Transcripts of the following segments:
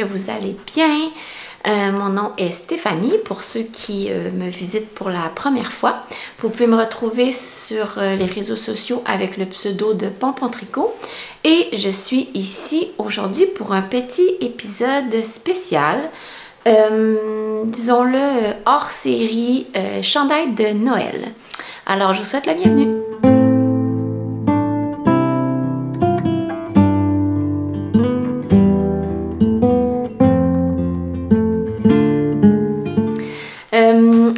que vous allez bien. Mon nom est Stéphanie, pour ceux qui me visitent pour la première fois. Vous pouvez me retrouver sur les réseaux sociaux avec le pseudo de Pompon Tricot. Et je suis ici aujourd'hui pour un petit épisode spécial, disons-le hors série, chandail de Noël. Alors je vous souhaite la bienvenue.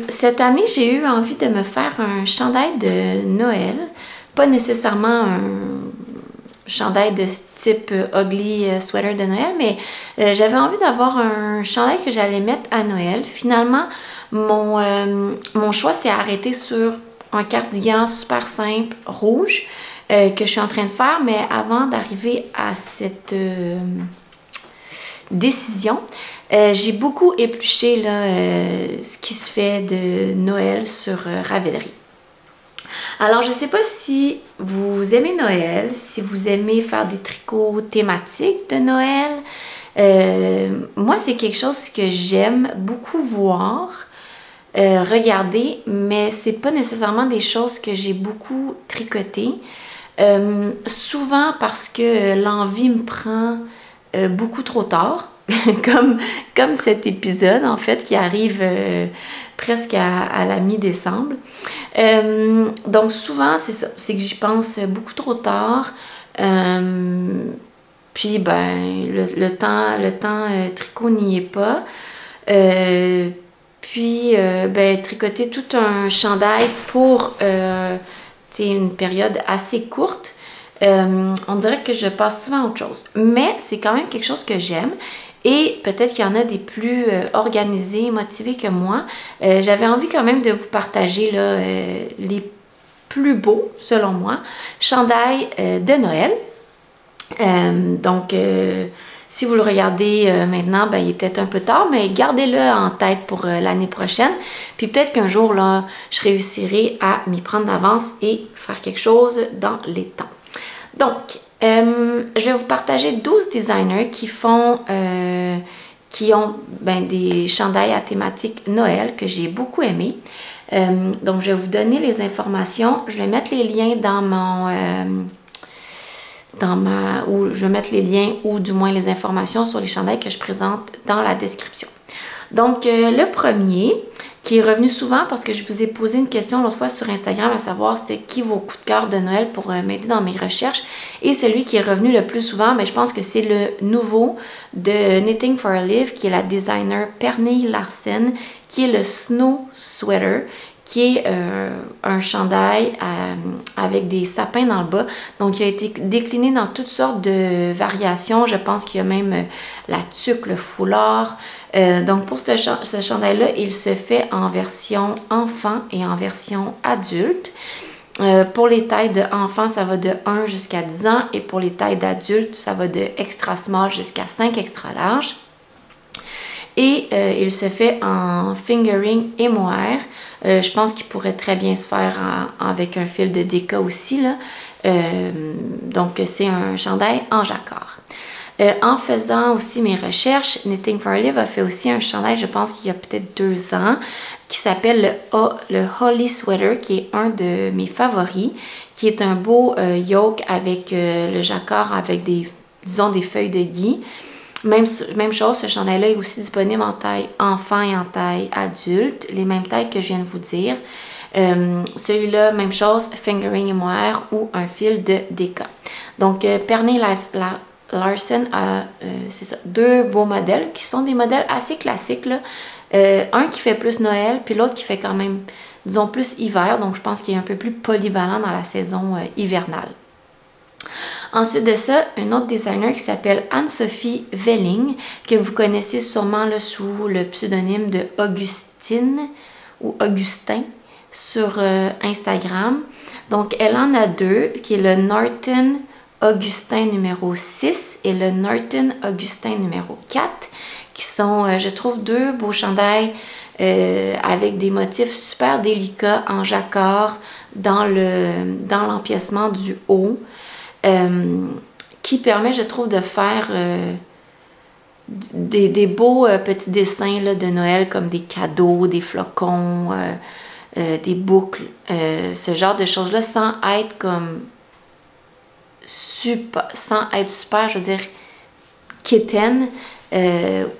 Cette année, j'ai eu envie de me faire un chandail de Noël. Pas nécessairement un chandail de type ugly sweater de Noël, mais j'avais envie d'avoir un chandail que j'allais mettre à Noël. Finalement, mon choix s'est arrêté sur un cardigan super simple, rouge, que je suis en train de faire. Mais avant d'arriver à cette décision, j'ai beaucoup épluché là, ce qui se fait de Noël sur Ravelry. Alors, je ne sais pas si vous aimez Noël, si vous aimez faire des tricots thématiques de Noël. Moi, c'est quelque chose que j'aime beaucoup voir, regarder, mais c'est pas nécessairement des choses que j'ai beaucoup tricotées. Souvent parce que l'envie me prend beaucoup trop tard. comme cet épisode en fait qui arrive presque à la mi-décembre. Donc souvent c'est ça, c'est que j'y pense beaucoup trop tard. Puis ben le temps tricot n'y est pas. Puis ben tricoter tout un chandail pour une période assez courte. On dirait que je passe souvent à autre chose. Mais c'est quand même quelque chose que j'aime. Et peut-être qu'il y en a des plus organisés, motivés que moi. J'avais envie quand même de vous partager là, les plus beaux, selon moi, chandails de Noël. Donc, si vous le regardez maintenant, ben, il est peut-être un peu tard, mais gardez-le en tête pour l'année prochaine. Puis peut-être qu'un jour, là, je réussirai à m'y prendre d'avance et faire quelque chose dans les temps. Donc, je vais vous partager 12 designers qui ont des chandails à thématique Noël que j'ai beaucoup aimé. Donc, je vais vous donner les informations. Je vais mettre les liens je vais mettre les liens ou du moins les informations sur les chandails que je présente dans la description. Donc, le premier, qui est revenu souvent parce que je vous ai posé une question l'autre fois sur Instagram, à savoir c'était qui vos coups de cœur de Noël pour m'aider dans mes recherches. Et celui qui est revenu le plus souvent, mais je pense que c'est le nouveau de Knitting for a Live, qui est la designer Pernille Larsen, qui est le Snow Sweater, qui est un chandail avec des sapins dans le bas. Donc, il a été décliné dans toutes sortes de variations. Je pense qu'il y a même la tuque, le foulard. Donc, pour ce chandail-là, il se fait en version enfant et en version adulte. Pour les tailles d'enfants, ça va de 1 jusqu'à 10 ans. Et pour les tailles d'adultes, ça va de extra small jusqu'à 5 extra large. Et il se fait en fingering et mohair. Je pense qu'il pourrait très bien se faire avec un fil de déca aussi, là. Donc, c'est un chandail en jacquard. En faisant aussi mes recherches, Knitting for a Live a fait aussi un chandail, je pense qu'il y a peut-être 2 ans, qui s'appelle le Holly Sweater, qui est un de mes favoris, qui est un beau yoke avec le jacquard avec des feuilles de gui. Même chose, ce chandail-là est aussi disponible en taille enfant et en taille adulte, les mêmes tailles que je viens de vous dire. Celui-là, même chose, fingering et mohair ou un fil de déca. Donc, Pernille Larsen a c'est ça, 2 beaux modèles qui sont des modèles assez classiques, là. Un qui fait plus Noël, puis l'autre qui fait quand même, disons, plus hiver. Donc, je pense qu'il est un peu plus polyvalent dans la saison hivernale. Ensuite de ça, un autre designer qui s'appelle Anne-Sophie Velling, que vous connaissez sûrement là, sous le pseudonyme de Augustine ou Augustin sur Instagram. Donc, elle en a 2, qui est le Norton Augustin numéro 6 et le Norton Augustin numéro 4, qui sont, je trouve, 2 beaux chandails avec des motifs super délicats en jacquard dans l'empiècement du haut. Qui permet, je trouve, de faire des beaux petits dessins là, de Noël comme des cadeaux, des flocons, des boucles, ce genre de choses-là sans être comme super, je veux dire, quétaine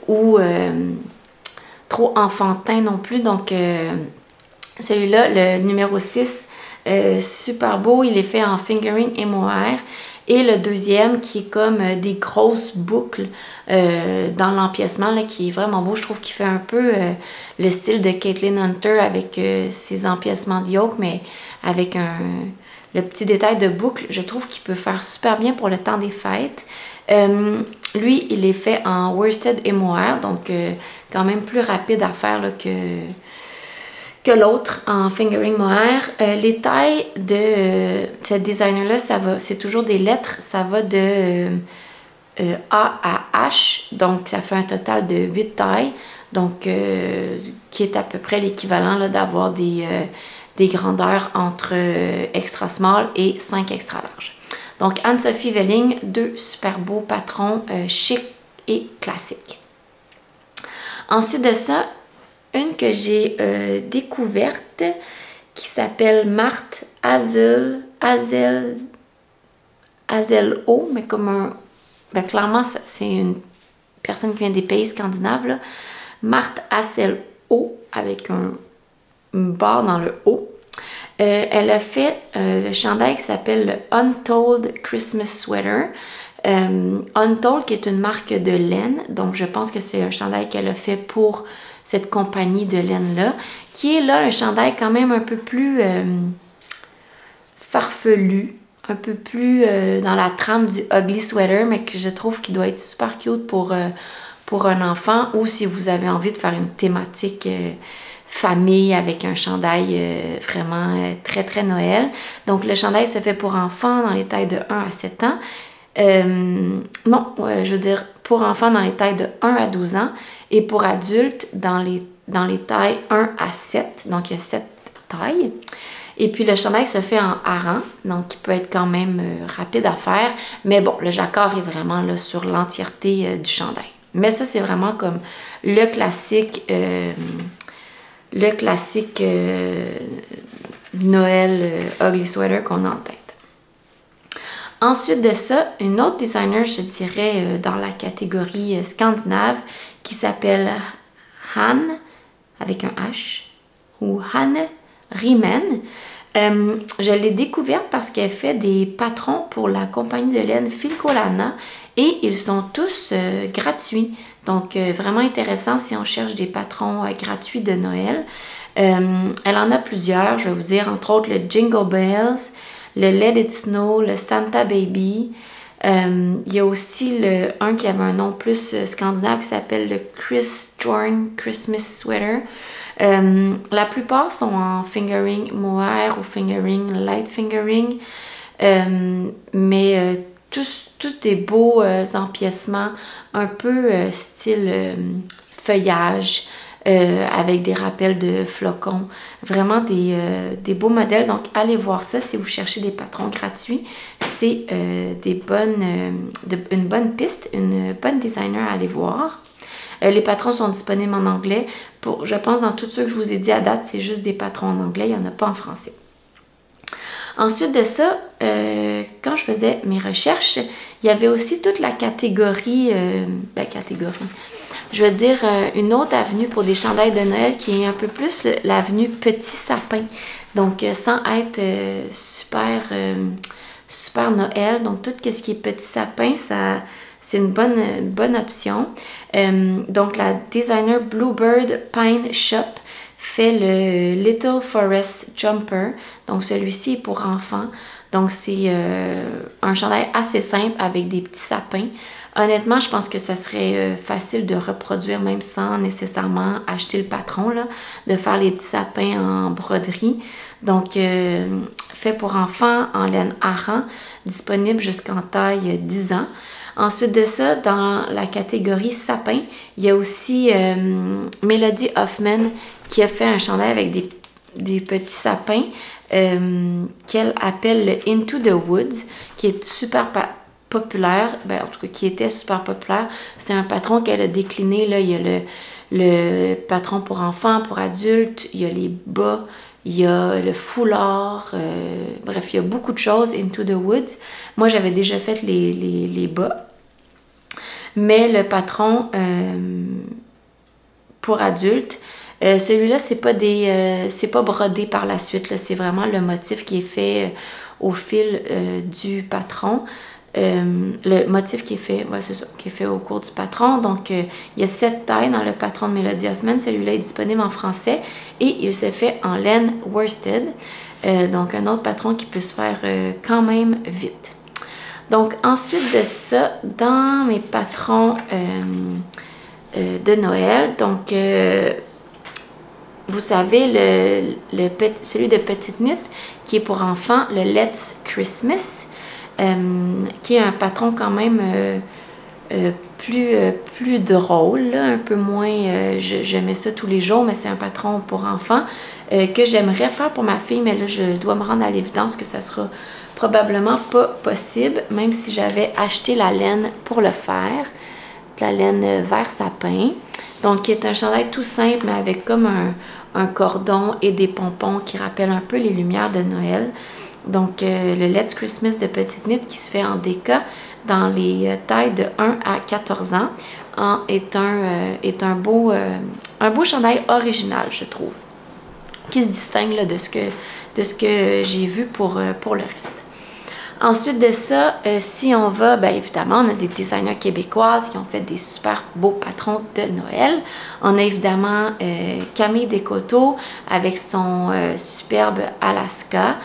ou trop enfantin non plus. Donc, celui-là, le numéro 6, super beau, il est fait en fingering et mohair. Et le deuxième qui est comme des grosses boucles dans l'empiècement, là, qui est vraiment beau. Je trouve qu'il fait un peu le style de Caitlin Hunter avec ses empiècements de yoke, mais avec le petit détail de boucle. Je trouve qu'il peut faire super bien pour le temps des fêtes. Lui, il est fait en worsted et mohair, donc quand même plus rapide à faire là, que l'autre en fingering mohair. Les tailles de ce designer-là, c'est toujours des lettres. Ça va de A à H, donc ça fait un total de 8 tailles, donc qui est à peu près l'équivalent d'avoir des grandeurs entre extra small et 5 extra large. Donc Anne-Sophie Velling, 2 super beaux patrons chic et classiques. Ensuite de ça, une que j'ai découverte qui s'appelle Marthe Azelo, mais comme un... Ben, clairement, c'est une personne qui vient des pays scandinaves, là. Marthe Azelo, avec une barre dans le haut. Elle a fait le chandail qui s'appelle le Untold Christmas Sweater. Untold, qui est une marque de laine, donc je pense que c'est un chandail qu'elle a fait pour cette compagnie de laine-là, qui est là un chandail quand même un peu plus farfelu, un peu plus dans la trame du ugly sweater, mais que je trouve qu'il doit être super cute pour un enfant, ou si vous avez envie de faire une thématique famille avec un chandail vraiment très très Noël. Donc le chandail se fait pour enfants dans les tailles de 1 à 7 ans. Je veux dire pour enfants dans les tailles de 1 à 12 ans et pour adultes dans les tailles 1 à 7. Donc il y a 7 tailles. Et puis le chandail se fait en hareng, donc il peut être quand même rapide à faire. Mais bon, le jacquard est vraiment là sur l'entièreté du chandail. Mais ça, c'est vraiment comme le classique Noël ugly sweater qu'on a en tête. Ensuite de ça, une autre designer, je dirais, dans la catégorie scandinave, qui s'appelle Han, avec un H, ou Han Riemen. Je l'ai découverte parce qu'elle fait des patrons pour la compagnie de laine Filcolana et ils sont tous gratuits. Donc, vraiment intéressant si on cherche des patrons gratuits de Noël. Elle en a plusieurs, je vais vous dire, entre autres le Jingle Bells, le Let It Snow, le Santa Baby. Il y a aussi un qui avait un nom plus scandinave qui s'appelle le Chris Jorn Christmas Sweater. La plupart sont en fingering mohair ou fingering light fingering, mais tous des beaux empiècements un peu style feuillage avec des rappels de flocons, vraiment des beaux modèles. Donc allez voir ça si vous cherchez des patrons gratuits, c'est une bonne piste, une bonne designer à aller voir. Les patrons sont disponibles en anglais. Je pense dans tout ce que je vous ai dit à date, c'est juste des patrons en anglais, il n'y en a pas en français. Ensuite de ça, quand je faisais mes recherches, il y avait aussi toute la catégorie, je veux dire une autre avenue pour des chandails de Noël qui est un peu plus l'avenue Petit Sapin. Donc sans être super Noël, donc tout ce qui est Petit Sapin, c'est une bonne option. Donc, la designer Bluebird Pine Shop fait le Little Forest Jumper. Donc, celui-ci est pour enfants. Donc, c'est un chandail assez simple avec des petits sapins. Honnêtement, je pense que ça serait facile de reproduire même sans nécessairement acheter le patron, là, de faire les petits sapins en broderie. Donc, fait pour enfants en laine hareng, disponible jusqu'en taille 10 ans. Ensuite de ça, dans la catégorie sapin, il y a aussi Melody Hoffman qui a fait un chandail avec des petits sapins qu'elle appelle le Into the Woods, qui est super populaire, ben, en tout cas qui était super populaire. C'est un patron qu'elle a décliné, là, il y a le patron pour enfants, pour adultes, il y a les bas, il y a le foulard, bref, il y a beaucoup de choses, Into the Woods. Moi, j'avais déjà fait les bas, mais le patron pour adultes, celui-là, c'est pas brodé par la suite, c'est vraiment le motif qui est fait au fil du patron. Le motif qui est fait, ouais, c'est ça, qui est fait au cours du patron. Donc, il y a 7 tailles dans le patron de Melody Hoffman. Celui-là est disponible en français et il se fait en laine worsted. Donc, un autre patron qui peut se faire quand même vite. Donc, ensuite de ça, dans mes patrons de Noël, donc, vous savez, celui de Petite Knit qui est pour enfants, le Let's Christmas. Qui est un patron quand même plus drôle, là, un peu moins, je mets ça tous les jours, mais c'est un patron pour enfants que j'aimerais faire pour ma fille, mais là je dois me rendre à l'évidence que ça sera probablement pas possible, même si j'avais acheté la laine pour le faire, de la laine vert sapin, donc qui est un chandail tout simple, mais avec comme un cordon et des pompons qui rappellent un peu les lumières de Noël. Donc, le Let's Christmas de Petite Knit qui se fait en déca dans les tailles de 1 à 14 ans est un beau chandail original, je trouve, qui se distingue là, de ce que j'ai vu pour le reste. Ensuite de ça, si on va, bien évidemment, on a des designers québécoises qui ont fait des super beaux patrons de Noël. On a évidemment Camille Descoteaux avec son superbe Alaska.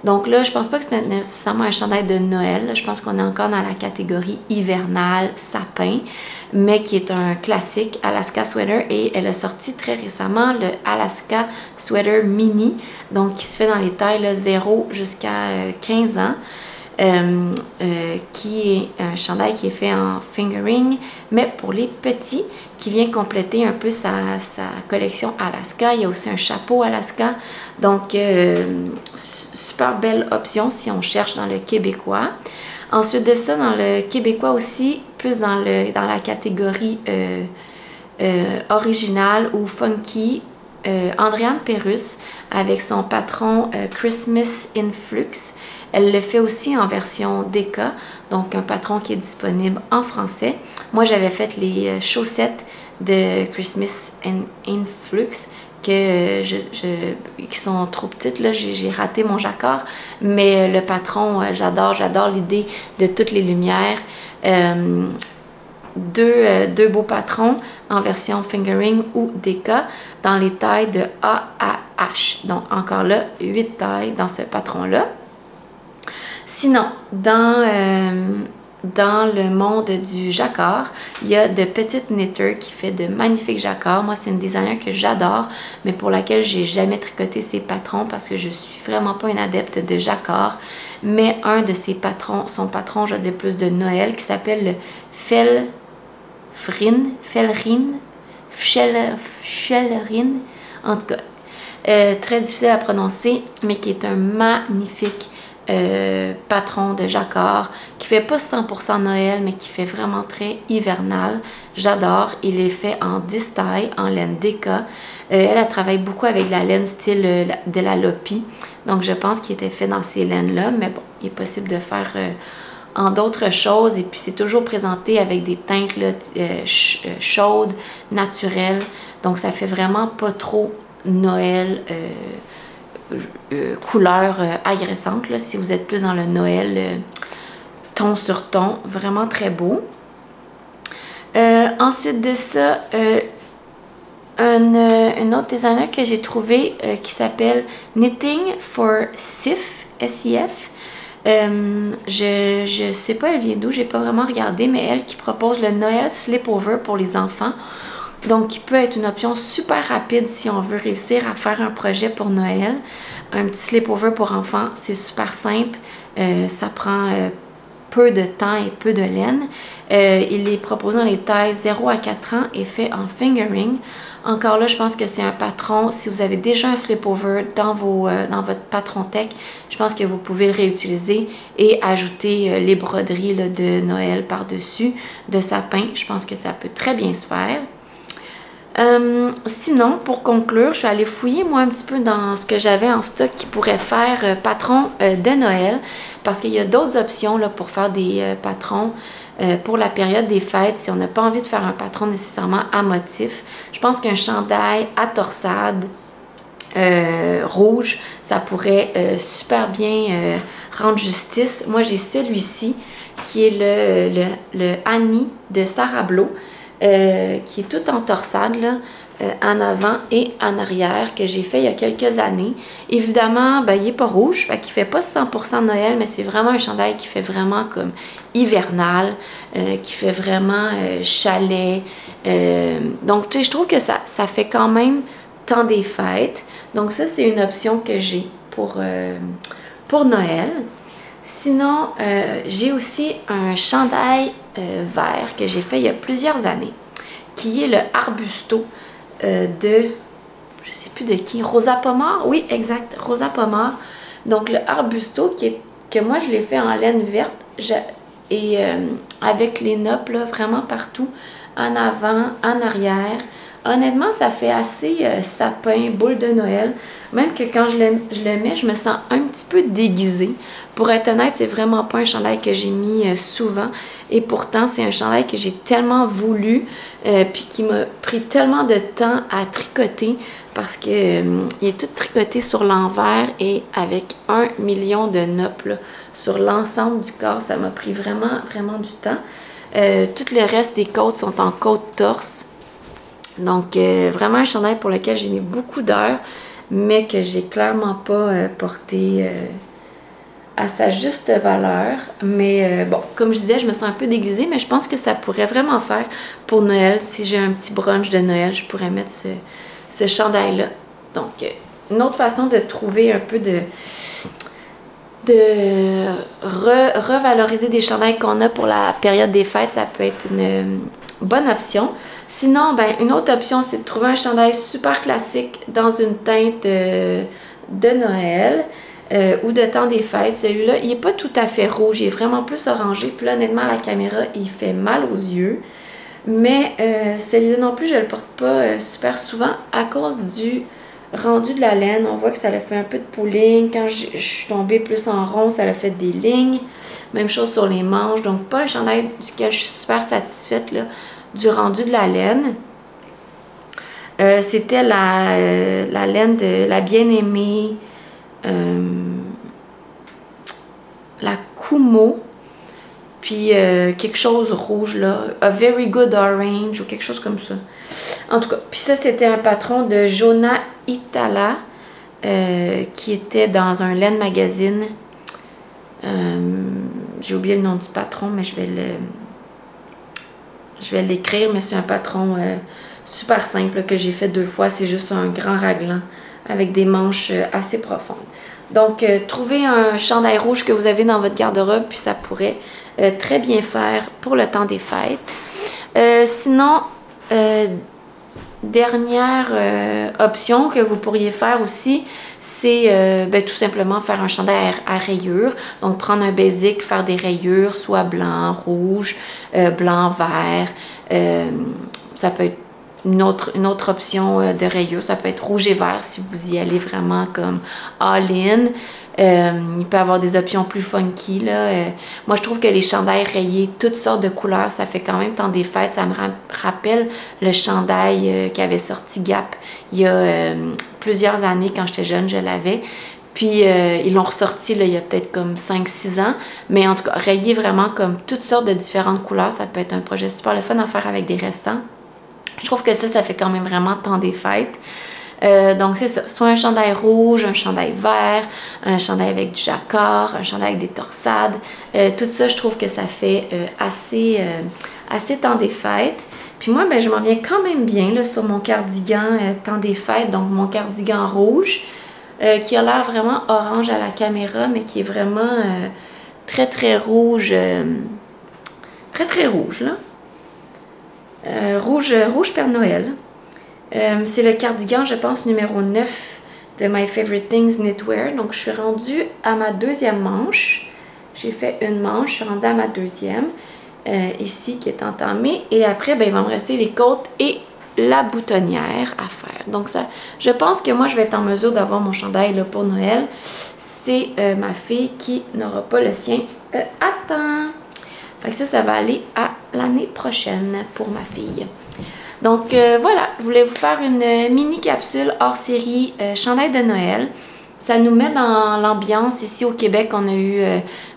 Donc là, je pense pas que c'est nécessairement un chandail de Noël. Je pense qu'on est encore dans la catégorie hivernale, sapin, mais qui est un classique Alaska Sweater. Et elle a sorti très récemment le Alaska Sweater Mini, donc qui se fait dans les tailles là, 0 jusqu'à 15 ans. Qui est un chandail qui est fait en fingering, mais pour les petits, qui vient compléter un peu sa collection Alaska. Il y a aussi un chapeau Alaska, donc super belle option si on cherche dans le québécois. Ensuite de ça, dans le québécois aussi, plus dans la catégorie originale ou funky, Andréane Pérusse avec son patron Christmas in Flux. Elle le fait aussi en version déca, donc un patron qui est disponible en français. Moi, j'avais fait les chaussettes de Christmas in Flux qui sont trop petites. Là, j'ai raté mon jacquard, mais le patron, j'adore l'idée de toutes les lumières. Deux beaux patrons en version fingering ou déca dans les tailles de A à H. Donc, encore là, 8 tailles dans ce patron-là. Sinon, dans le monde du jacquard, il y a de Petite Knitter qui fait de magnifiques jacquards. Moi, c'est une designer que j'adore, mais pour laquelle j'ai jamais tricoté ses patrons parce que je suis vraiment pas une adepte de jacquard. Mais un de ses patrons, son patron, je dis plus de Noël, qui s'appelle le Fellerin, en tout cas, très difficile à prononcer, mais qui est un magnifique patron de jacquard qui fait pas 100% Noël mais qui fait vraiment très hivernal. J'adore. Il est fait en 10 tailles en laine déca. Elle travaille beaucoup avec la laine style de la Lopi, donc je pense qu'il était fait dans ces laines là, mais bon, il est possible de faire en d'autres choses, et puis c'est toujours présenté avec des teintes là, chaudes, naturelles, donc ça fait vraiment pas trop Noël couleur agressante, là, si vous êtes plus dans le Noël ton sur ton, vraiment très beau. Ensuite de ça, une autre designer que j'ai trouvé qui s'appelle Knitting for Sif, S-I-F. Je sais pas elle vient d'où, j'ai pas vraiment regardé, mais elle qui propose le Noël Sleepover pour les enfants. Donc, qui peut être une option super rapide si on veut réussir à faire un projet pour Noël. Un petit sleepover pour enfants, c'est super simple. Ça prend peu de temps et peu de laine. Il est proposé dans les tailles 0 à 4 ans et fait en fingering. Encore là, je pense que c'est un patron, si vous avez déjà un slip-over dans votre patron tech, je pense que vous pouvez le réutiliser et ajouter les broderies là, de Noël par-dessus, de sapin. Je pense que ça peut très bien se faire. Sinon, pour conclure, je suis allée fouiller moi un petit peu dans ce que j'avais en stock qui pourrait faire patron de Noël, parce qu'il y a d'autres options là, pour faire des patrons pour la période des fêtes, si on n'a pas envie de faire un patron nécessairement à motif. Je pense qu'un chandail à torsade rouge, ça pourrait super bien rendre justice. Moi, j'ai celui-ci qui est le Annie de Sarah Blo. Qui est tout en torsade, là, en avant et en arrière, que j'ai fait il y a quelques années. Évidemment, ben, il n'est pas rouge, fait qu'il ne fait pas 100% Noël, mais c'est vraiment un chandail qui fait vraiment comme hivernal, qui fait vraiment chalet. Donc, tu sais, je trouve que ça fait quand même temps des fêtes. Donc, ça, c'est une option que j'ai pour Noël. Sinon, j'ai aussi un chandail vert que j'ai fait il y a plusieurs années, qui est le Arbusto de, je sais plus de qui, Rosa Pomar, oui, exact, Rosa Pomar. Donc, le Arbusto, que moi, je l'ai fait en laine verte, et avec les noppes, là, vraiment partout, en avant, en arrière. Honnêtement, ça fait assez sapin, boule de Noël. Même que quand je le mets, je me sens un petit peu déguisée. Pour être honnête, c'est vraiment pas un chandail que j'ai mis souvent. Et pourtant, c'est un chandail que j'ai tellement voulu, puis qui m'a pris tellement de temps à tricoter, parce que il est tout tricoté sur l'envers et avec 1 million de noppes là, sur l'ensemble du corps. Ça m'a pris vraiment, vraiment du temps. Tout le reste des côtes sont en côte torse. Donc, vraiment un chandail pour lequel j'ai mis beaucoup d'heures, mais que j'ai clairement pas porté à sa juste valeur. Mais bon, comme je disais, je me sens un peu déguisée, mais je pense que ça pourrait vraiment faire pour Noël. Si j'ai un petit brunch de Noël, je pourrais mettre ce chandail-là. Donc, une autre façon de trouver un peu de revaloriser des chandails qu'on a pour la période des fêtes, ça peut être une bonne option. Sinon, ben, une autre option, c'est de trouver un chandail super classique dans une teinte de Noël ou de temps des fêtes. Celui-là, il n'est pas tout à fait rouge, il est vraiment plus orangé. Puis là, honnêtement, à la caméra, il fait mal aux yeux. Mais celui-là non plus, je ne le porte pas super souvent à cause du rendu de la laine. On voit que ça a fait un peu de pooling. Quand je suis tombée plus en rond, ça a fait des lignes. Même chose sur les manches. Donc, pas un chandail duquel je suis super satisfaite là, du rendu de la laine. C'était la laine de la bien-aimée la Kumo, puis quelque chose rouge là, A Very Good Orange ou quelque chose comme ça. En tout cas, puis ça c'était un patron de Jonah Itala qui était dans un laine magazine. J'ai oublié le nom du patron, mais je vais l'écrire, mais c'est un patron super simple que j'ai fait 2 fois. C'est juste un grand raglan avec des manches assez profondes. Donc, trouvez un chandail rouge que vous avez dans votre garde-robe, puis ça pourrait très bien faire pour le temps des fêtes. Sinon, dernière option que vous pourriez faire aussi, c'est tout simplement faire un chandail à rayures. Donc, prendre un basic, faire des rayures, soit blanc, rouge, blanc, vert. Ça peut être une autre option de rayures. Ça peut être rouge et vert si vous y allez vraiment comme all-in. Il peut y avoir des options plus funky, là. Moi, je trouve que les chandails rayés, toutes sortes de couleurs, ça fait quand même temps des fêtes. Ça me rappelle le chandail qu'avait sorti Gap il y a plusieurs années. Quand j'étais jeune, je l'avais. Puis, ils l'ont ressorti là, il y a peut-être comme 5-6 ans. Mais en tout cas, rayé vraiment comme toutes sortes de différentes couleurs. Ça peut être un projet super le fun à faire avec des restants. Je trouve que ça fait quand même vraiment temps des fêtes. Donc, c'est ça. Soit un chandail rouge, un chandail vert, un chandail avec du jacquard, un chandail avec des torsades. Tout ça, je trouve que ça fait assez temps des fêtes. Puis moi, ben, je m'en viens quand même bien là, sur mon cardigan temps des fêtes. Donc, mon cardigan rouge, qui a l'air vraiment orange à la caméra, mais qui est vraiment très très rouge, très très rouge là. Rouge Père Noël. C'est le cardigan, je pense, numéro 9 de My Favorite Things Knitwear. Donc, je suis rendue à ma deuxième manche. J'ai fait une manche, je suis rendue à ma deuxième, ici, qui est entamée. Et après, ben, il va me rester les côtes et la boutonnière à faire. Donc, ça, je pense que moi, je vais être en mesure d'avoir mon chandail là, pour Noël. C'est ma fille qui n'aura pas le sien à temps. Fait que ça va aller à l'année prochaine pour ma fille. Donc voilà, je voulais vous faire une mini capsule hors série chandail de Noël. Ça nous met dans l'ambiance. Ici au Québec, on a eu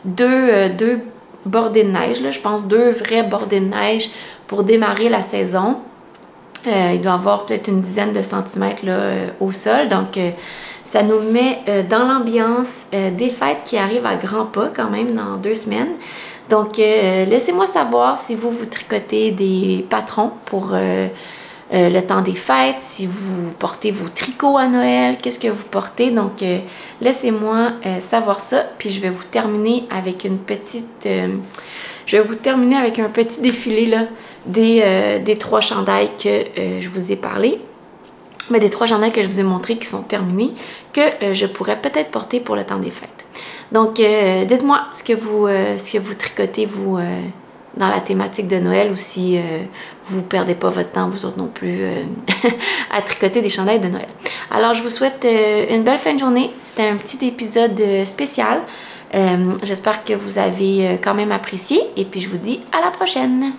deux bordées de neige, là, je pense 2 vrais bordées de neige pour démarrer la saison. Il doit y avoir peut-être une dizaine de centimètres là, au sol. Donc ça nous met dans l'ambiance des fêtes qui arrivent à grands pas quand même dans 2 semaines. Donc, laissez-moi savoir si vous tricotez des patrons pour le temps des fêtes, si vous portez vos tricots à Noël, qu'est-ce que vous portez. Donc, laissez-moi savoir ça. Puis, je vais vous terminer avec une petite... je vais vous terminer avec un petit défilé là, des 3 chandails que je vous ai parlé. Mais des 3 chandails que je vous ai montrés qui sont terminés, que je pourrais peut-être porter pour le temps des fêtes. Donc, dites-moi ce que vous tricotez, vous, dans la thématique de Noël, ou si vous ne perdez pas votre temps, vous autres non plus, à tricoter des chandails de Noël. Alors, je vous souhaite une belle fin de journée. C'était un petit épisode spécial. J'espère que vous avez quand même apprécié. Et puis, je vous dis à la prochaine!